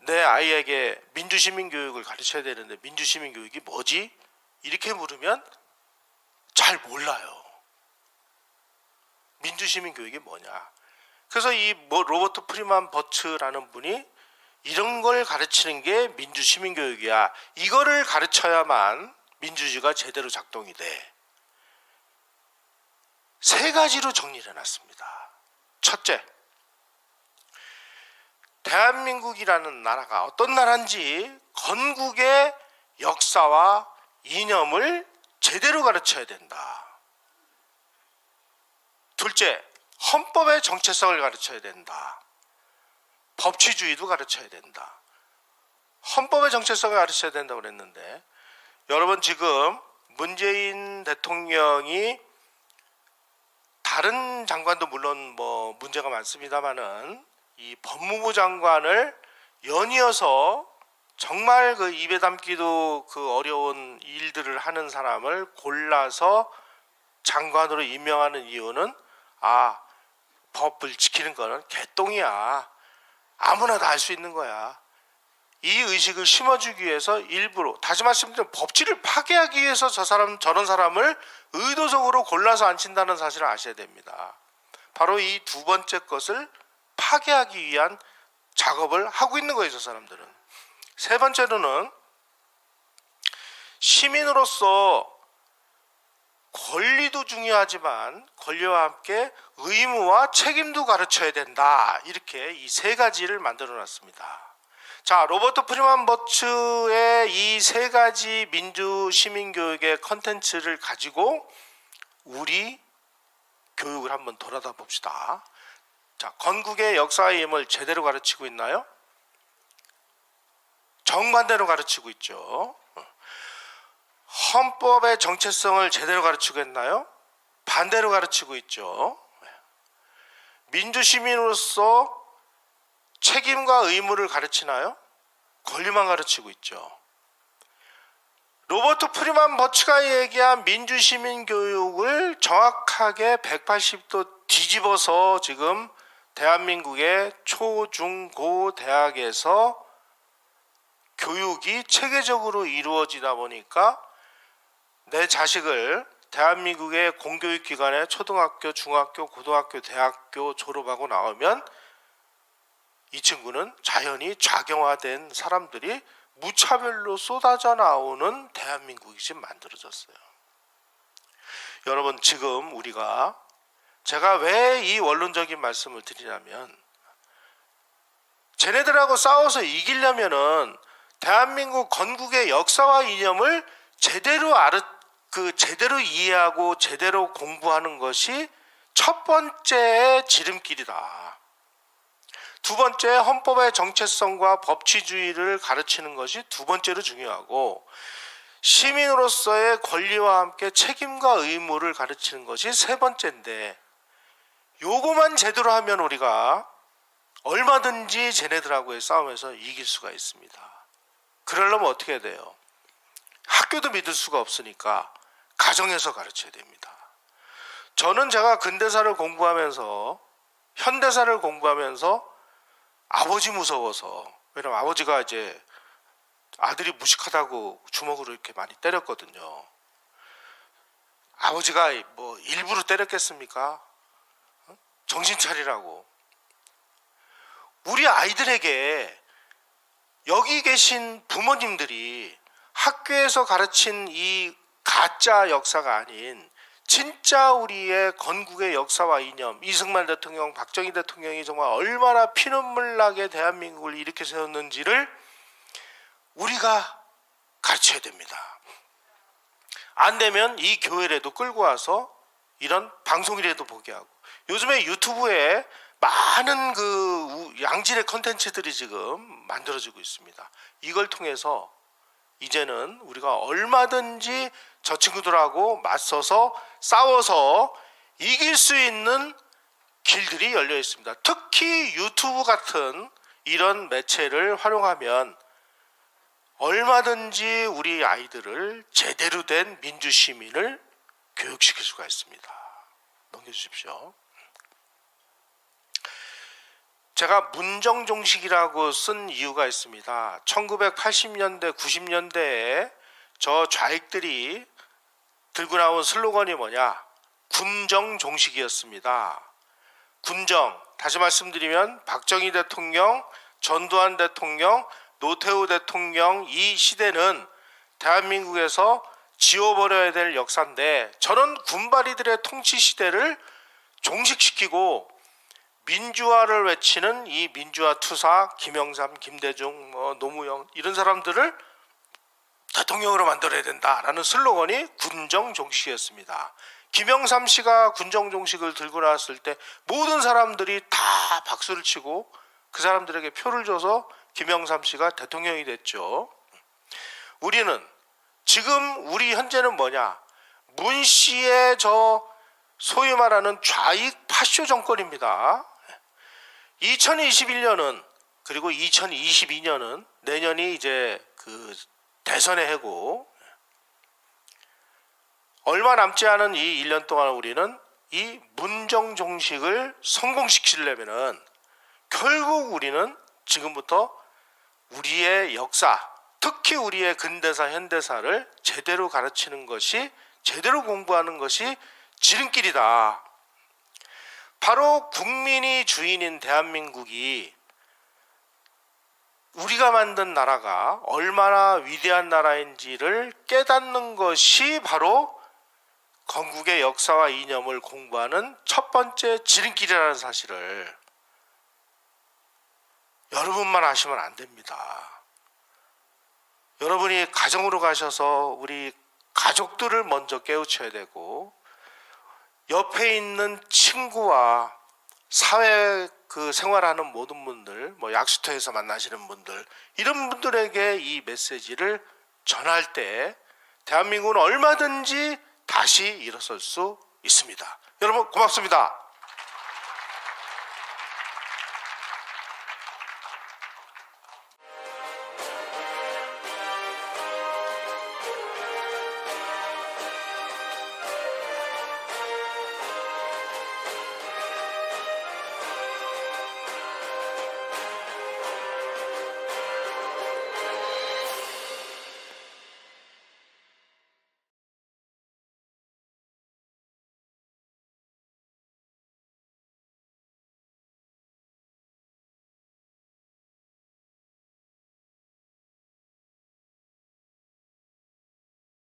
내 아이에게 민주시민 교육을 가르쳐야 되는데 민주시민 교육이 뭐지? 이렇게 물으면 잘 몰라요. 민주시민 교육이 뭐냐? 그래서 이 로버트 프리만 버츠라는 분이 이런 걸 가르치는 게 민주시민 교육이야. 이거를 가르쳐야만 민주주의가 제대로 작동이 돼. 세 가지로 정리를 해놨습니다. 첫째, 대한민국이라는 나라가 어떤 나라인지 건국의 역사와 이념을 제대로 가르쳐야 된다. 둘째, 헌법의 정체성을 가르쳐야 된다. 법치주의도 가르쳐야 된다. 헌법의 정체성을 가르쳐야 된다고 그랬는데 여러분 지금 문재인 대통령이 다른 장관도 물론 뭐 문제가 많습니다만은 이 법무부 장관을 연이어서 정말 그 입에 담기도 그 어려운 일들을 하는 사람을 골라서 장관으로 임명하는 이유는 법을 지키는 거는 개똥이야. 아무나 다 할 수 있는 거야. 이 의식을 심어주기 위해서 일부러, 다시 말씀드리면 법치를 파괴하기 위해서 저런 사람을 의도적으로 골라서 앉힌다는 사실을 아셔야 됩니다. 바로 이 두 번째 것을 파괴하기 위한 작업을 하고 있는 거예요, 저 사람들은. 세 번째로는 시민으로서 권리도 중요하지만 권리와 함께 의무와 책임도 가르쳐야 된다. 이렇게 이 세 가지를 만들어 놨습니다. 자, 로버트 프리만 버츠의 이 세 가지 민주 시민 교육의 컨텐츠를 가지고 우리 교육을 한번 돌아다 봅시다. 자, 건국의 역사의 힘을 제대로 가르치고 있나요? 정반대로 가르치고 있죠. 헌법의 정체성을 제대로 가르치고 있나요? 반대로 가르치고 있죠. 민주시민으로서 책임과 의무를 가르치나요? 권리만 가르치고 있죠. 로버트 프리만 버츠가 얘기한 민주시민 교육을 정확하게 180도 뒤집어서 지금 대한민국의 초, 중, 고 대학에서 교육이 체계적으로 이루어지다 보니까 내 자식을 대한민국의 공교육기관에 초등학교, 중학교, 고등학교, 대학교 졸업하고 나오면 이 친구는 자연히 좌경화된 사람들이 무차별로 쏟아져 나오는 대한민국이 지금 만들어졌어요. 여러분, 지금 우리가 제가 왜 이 원론적인 말씀을 드리냐면 쟤네들하고 싸워서 이기려면은 대한민국 건국의 역사와 이념을 제대로 이해하고 제대로 공부하는 것이 첫 번째 지름길이다. 두 번째, 헌법의 정체성과 법치주의를 가르치는 것이 두 번째로 중요하고, 시민으로서의 권리와 함께 책임과 의무를 가르치는 것이 세 번째인데, 요거만 제대로 하면 우리가 얼마든지 쟤네들하고의 싸움에서 이길 수가 있습니다. 그러려면 어떻게 해야 돼요? 학교도 믿을 수가 없으니까 가정에서 가르쳐야 됩니다. 저는 제가 근대사를 공부하면서, 현대사를 공부하면서 아버지 무서워서, 왜냐면 아버지가 이제 아들이 무식하다고 주먹으로 이렇게 많이 때렸거든요. 아버지가 뭐 일부러 때렸겠습니까? 정신 차리라고. 우리 아이들에게 여기 계신 부모님들이 학교에서 가르친 이 가짜 역사가 아닌 진짜 우리의 건국의 역사와 이념, 이승만 대통령, 박정희 대통령이 정말 얼마나 피눈물 나게 대한민국을 일으켜 세웠는지를 우리가 가르쳐야 됩니다. 안 되면 이 교회라도 끌고 와서 이런 방송이라도 보게 하고, 요즘에 유튜브에 많은 그 양질의 컨텐츠들이 지금 만들어지고 있습니다. 이걸 통해서 이제는 우리가 얼마든지 저 친구들하고 맞서서 싸워서 이길 수 있는 길들이 열려 있습니다. 특히 유튜브 같은 이런 매체를 활용하면 얼마든지 우리 아이들을 제대로 된 민주시민을 교육시킬 수가 있습니다. 넘겨주십시오. 제가 문정종식이라고 쓴 이유가 있습니다. 1980년대, 90년대에 저 좌익들이 들고 나온 슬로건이 뭐냐? 군정종식이었습니다. 군정, 다시 말씀드리면 박정희 대통령, 전두환 대통령, 노태우 대통령, 이 시대는 대한민국에서 지워버려야 될 역사인데, 저는 군바리들의 통치 시대를 종식시키고 민주화를 외치는 이 민주화 투사 김영삼, 김대중, 노무현 이런 사람들을 대통령으로 만들어야 된다라는 슬로건이 군정종식이었습니다. 김영삼 씨가 군정종식을 들고 나왔을 때 모든 사람들이 다 박수를 치고 그 사람들에게 표를 줘서 김영삼 씨가 대통령이 됐죠. 우리는 지금 우리 현재는 뭐냐? 문 씨의 저 소위 말하는 좌익 파쇼 정권입니다. 2021년은, 그리고 2022년은 내년이 이제 그 대선의 해고, 얼마 남지 않은 이 1년 동안 우리는 이 문정종식을 성공시키려면은 결국 우리는 지금부터 우리의 역사, 특히 우리의 근대사, 현대사를 제대로 가르치는 것이, 제대로 공부하는 것이 지름길이다. 바로 국민이 주인인 대한민국이, 우리가 만든 나라가 얼마나 위대한 나라인지를 깨닫는 것이 바로 건국의 역사와 이념을 공부하는 첫 번째 지름길이라는 사실을 여러분만 아시면 안 됩니다. 여러분이 가정으로 가셔서 우리 가족들을 먼저 깨우쳐야 되고, 옆에 있는 친구와 사회 생활하는 모든 분들, 뭐 약수터에서 만나시는 분들, 이런 분들에게 이 메시지를 전할 때 대한민국은 얼마든지 다시 일어설 수 있습니다. 여러분 고맙습니다.